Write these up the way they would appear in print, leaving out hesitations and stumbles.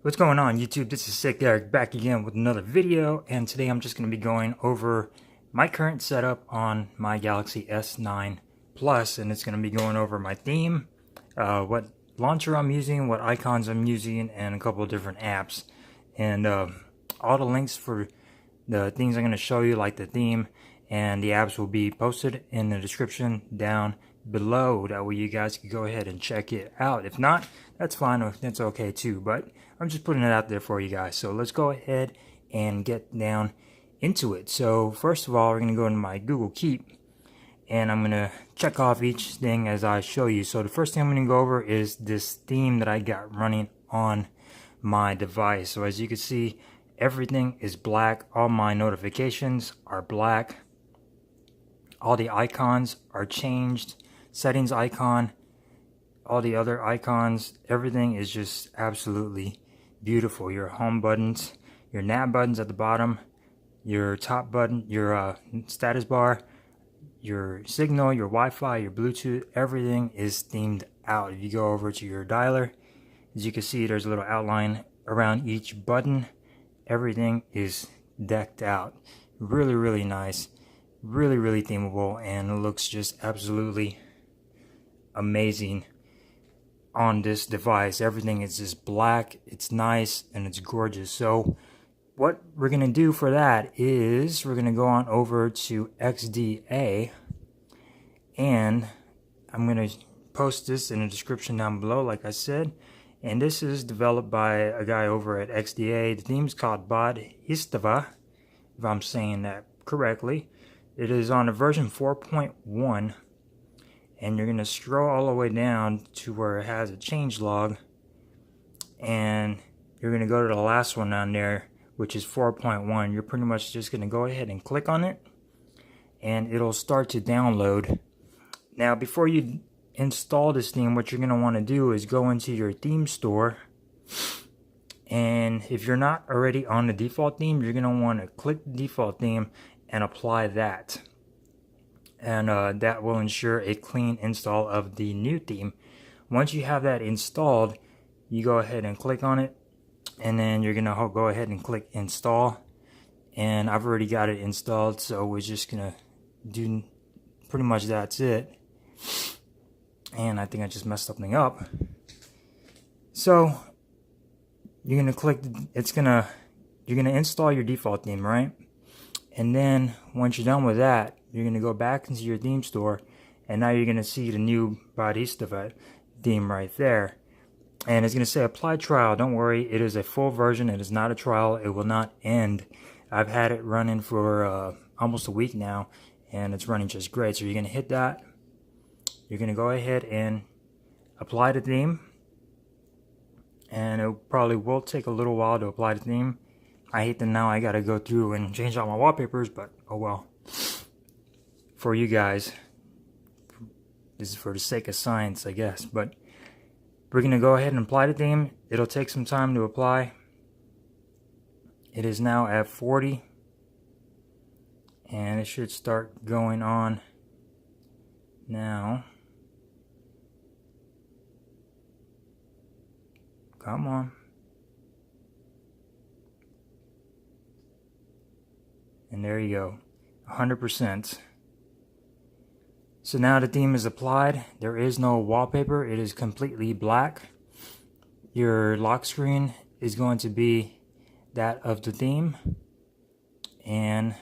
What's going on YouTube? This is Sick Eric back again with another video, and today I'm just going to be going over my current setup on my Galaxy S9 Plus, and it's going to be going over my theme, what launcher I'm using, what icons I'm using, and a couple of different apps. And all the links for the things I'm going to show you, like the theme and the apps, will be posted in the description down below. That way you guys can go ahead and check it out. If not, that's fine, that's okay too, but I'm just putting it out there for you guys. So let's go ahead and get down into it. So first of all, we're going to go into my Google Keep, and I'm going to check off each thing as I show you. So the first thing I'm going to go over is this theme that I got running on my device. So as you can see, everything is black. All my notifications are black. All the icons are changed. Settings icon, all the other icons, everything is just absolutely beautiful. Your home buttons, your nav buttons at the bottom, your top button, your status bar, your signal, your Wi-Fi, your Bluetooth, everything is themed out. If you go over to your dialer, as you can see, there's a little outline around each button. Everything is decked out. Really, really nice. Really, really themable, and it looks just absolutely amazing on this device. Everything is just black, it's nice, and it's gorgeous. So what we're going to do for that is we're going to go on over to XDA, and I'm going to post this in the description down below, like I said. And this is developed by a guy over at XDA. The theme's called Bodhisattva, if I'm saying that correctly. It is on a version 4.1, and you're going to scroll all the way down to where it has a changelog, and you're going to go to the last one down there, which is 4.1. You're pretty much just going to go ahead and click on it, and it'll start to download. Now, before you install this theme, what you're going to want to do is go into your theme store, and if you're not already on the default theme, you're going to want to click the default theme and apply that, and that will ensure a clean install of the new theme. Once you have that installed, you go ahead and click on it, and then you're gonna go ahead and click install. And I've already got it installed, so we're just gonna do pretty much that's it. And I think I just messed something up. So you're gonna click, you're gonna install your default theme, right? And then once you're done with that, you're going to go back into your theme store, and now you're going to see the new Bodhisattva theme right there. And it's going to say apply trial. Don't worry, it is a full version. It is not a trial. It will not end. I've had it running for almost a week now, and it's running just great. So you're going to hit that. You're going to go ahead and apply the theme. And it probably will take a little while to apply the theme. I hate that now I gotta go through and change all my wallpapers, but oh well. For you guys, this is for the sake of science, I guess. But we're gonna go ahead and apply the theme. It'll take some time to apply. It is now at 40, and it should start going on now. Come on. And there you go, 100%. So now the theme is applied. There is no wallpaper. It is completely black. Your lock screen is going to be that of the theme, and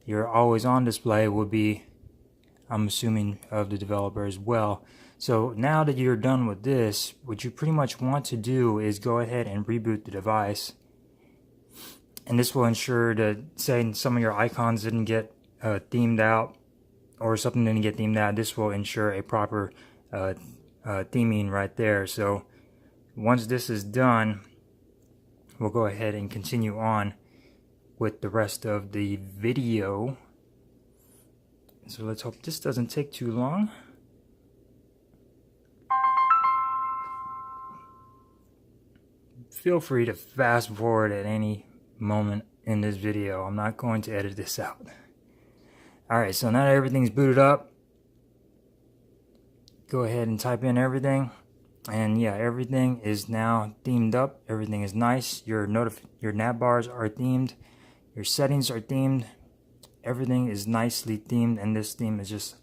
your always on display will be, I'm assuming, of the developer as well. So now that you're done with this, what you pretty much want to do is go ahead and reboot the device. And this will ensure that, say, some of your icons didn't get themed out, or something didn't get themed out, this will ensure a proper theming right there. So once this is done, we'll go ahead and continue on with the rest of the video. So let's hope this doesn't take too long. Feel free to fast forward at any moment in this video. I'm not going to edit this out. Alright, so now that everything's booted up, go ahead and type in everything. And yeah, everything is now themed up. Everything is nice. Your nav bars are themed. Your settings are themed. Everything is nicely themed, and this theme is just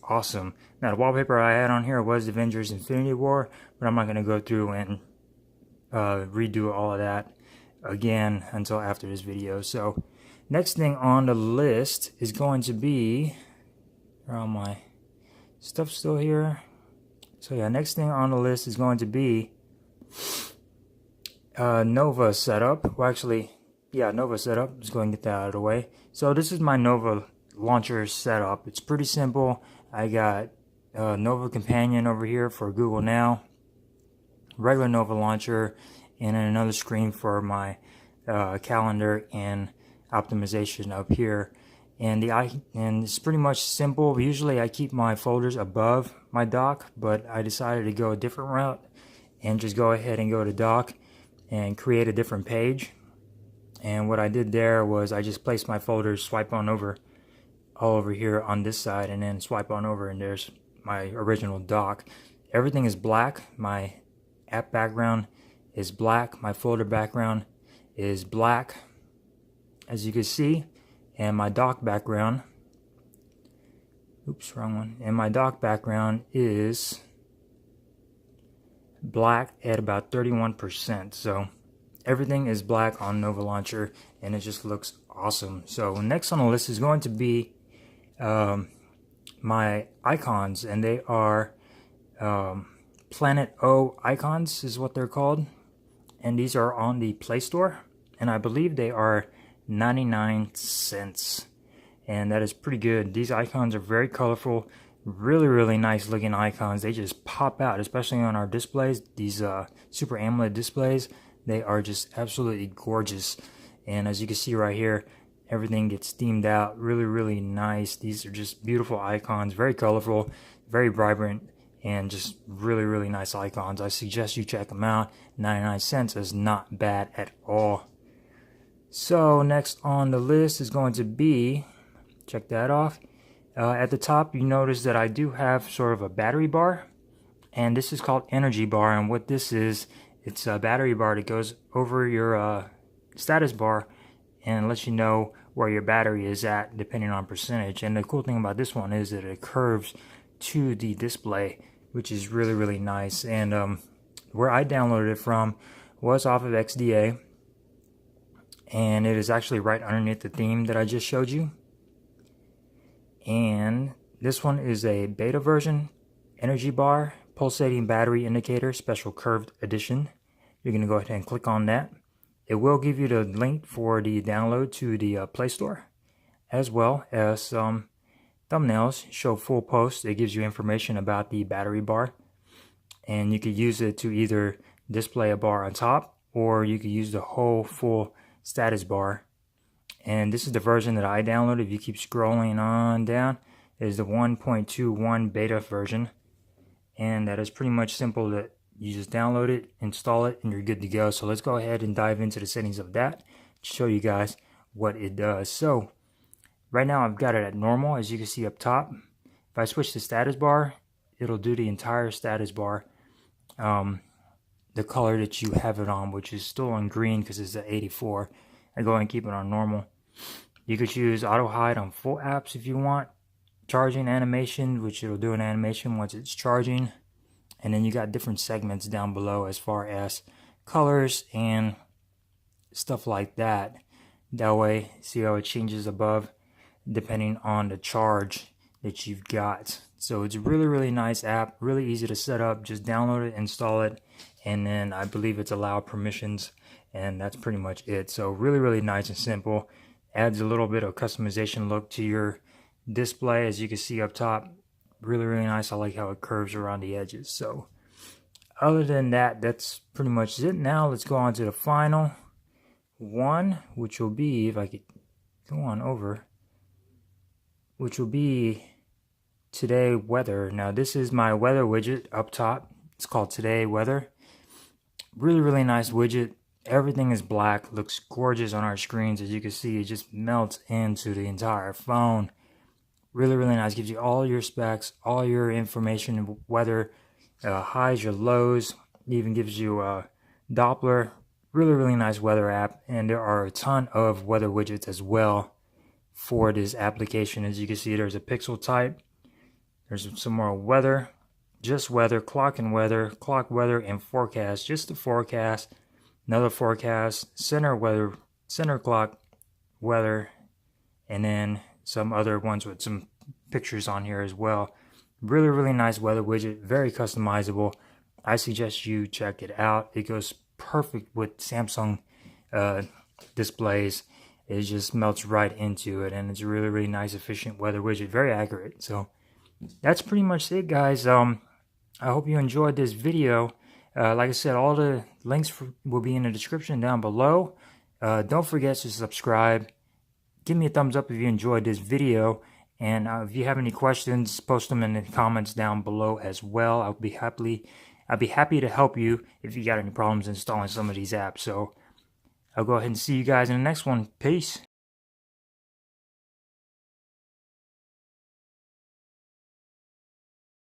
awesome. Now, the wallpaper I had on here was Avengers Infinity War, but I'm not going to go through and redo all of that again until after this video. So, next thing on the list is going to be, around my stuff still here. So yeah, next thing on the list is going to be Nova setup. Well, actually, yeah, Nova setup. Let's go and get that out of the way. So this is my Nova launcher setup. It's pretty simple. I got Nova Companion over here for Google Now, regular Nova launcher, and then another screen for my calendar and optimization up here. And it's pretty much simple. Usually I keep my folders above my dock, but I decided to go a different route and just go ahead and go to dock and create a different page. And what I did there was I just placed my folders, swipe on over, all over here on this side, and then swipe on over, and there's my original dock. Everything is black. My app background is black. My folder background is black, as you can see. And my dock background, oops, wrong one. And my dock background is black at about 31%. So everything is black on Nova Launcher, and it just looks awesome. So next on the list is going to be my icons, and they are Planet O icons is what they're called. And these are on the Play Store, and I believe they are 99 cents, and that is pretty good. These icons are very colorful, really nice looking icons. They just pop out, especially on our displays. These Super AMOLED displays, they are just absolutely gorgeous. And as you can see right here, everything gets themed out, really nice. These are just beautiful icons, very colorful, very vibrant, and just really nice icons. I suggest you check them out. 99 cents is not bad at all. So next on the list is going to be, check that off. At the top, you notice that I do have sort of a battery bar, and this is called Energy Bar. And what this is, it's a battery bar that goes over your status bar and lets you know where your battery is at depending on percentage. And the cool thing about this one is that it curves to the display, which is really nice. And where I downloaded it from was off of XDA. And it is actually right underneath the theme that I just showed you. And this one is a beta version, Energy Bar, Pulsating Battery Indicator, Special Curved Edition. You're going to go ahead and click on that. It will give you the link for the download to the Play Store, as well as some thumbnails, show full posts. It gives you information about the battery bar. And you could use it to either display a bar on top, or you could use the whole full status bar. And this is the version that I downloaded. If you keep scrolling on down, it is the 1.21 beta version, and that is pretty much simple. That you just download it, install it, and you're good to go. So let's go ahead and dive into the settings of that to show you guys what it does. So right now I've got it at normal, as you can see up top. If I switch to status bar, it'll do the entire status bar, the color that you have it on, which is still on green because it's the 84. I go ahead and keep it on normal. You could choose auto hide on full apps if you want. Charging animation, which it'll do an animation once it's charging. And then you got different segments down below as far as colors and stuff like that. That way, see how it changes above depending on the charge that you've got. So it's a really nice app, really easy to set up. Just download it, install it, and then I believe it's allow permissions, and that's pretty much it. So really nice and simple. Adds a little bit of customization look to your display, as you can see up top. Really nice. I like how it curves around the edges. So other than that, that's pretty much it. Now let's go on to the final one, which will be, if I could go on over, which will be Today Weather. Now this is my weather widget up top. It's called Today Weather. Really nice widget. Everything is black, looks gorgeous on our screens. As you can see, it just melts into the entire phone. Really, really nice. Gives you all your specs, all your information, weather, highs, your lows. It even gives you Doppler. Really, really nice weather app. And there are a ton of weather widgets as well for this application. As you can see, there's a pixel type. There's some more weather, just weather, clock weather, and forecast. Just the forecast. Another forecast, center weather, center clock weather, and then some other ones with some pictures on here as well. Really, really nice weather widget, very customizable. I suggest you check it out. It goes perfect with Samsung displays. It just melts right into it, and it's a really, really nice, efficient weather widget, very accurate. So that's pretty much it, guys. I hope you enjoyed this video. Like I said, all the links will be in the description down below. Don't forget to subscribe. Give me a thumbs up if you enjoyed this video. And if you have any questions, post them in the comments down below as well. I'd be happy to help you if you got any problems installing some of these apps. So I'll go ahead and see you guys in the next one. Peace.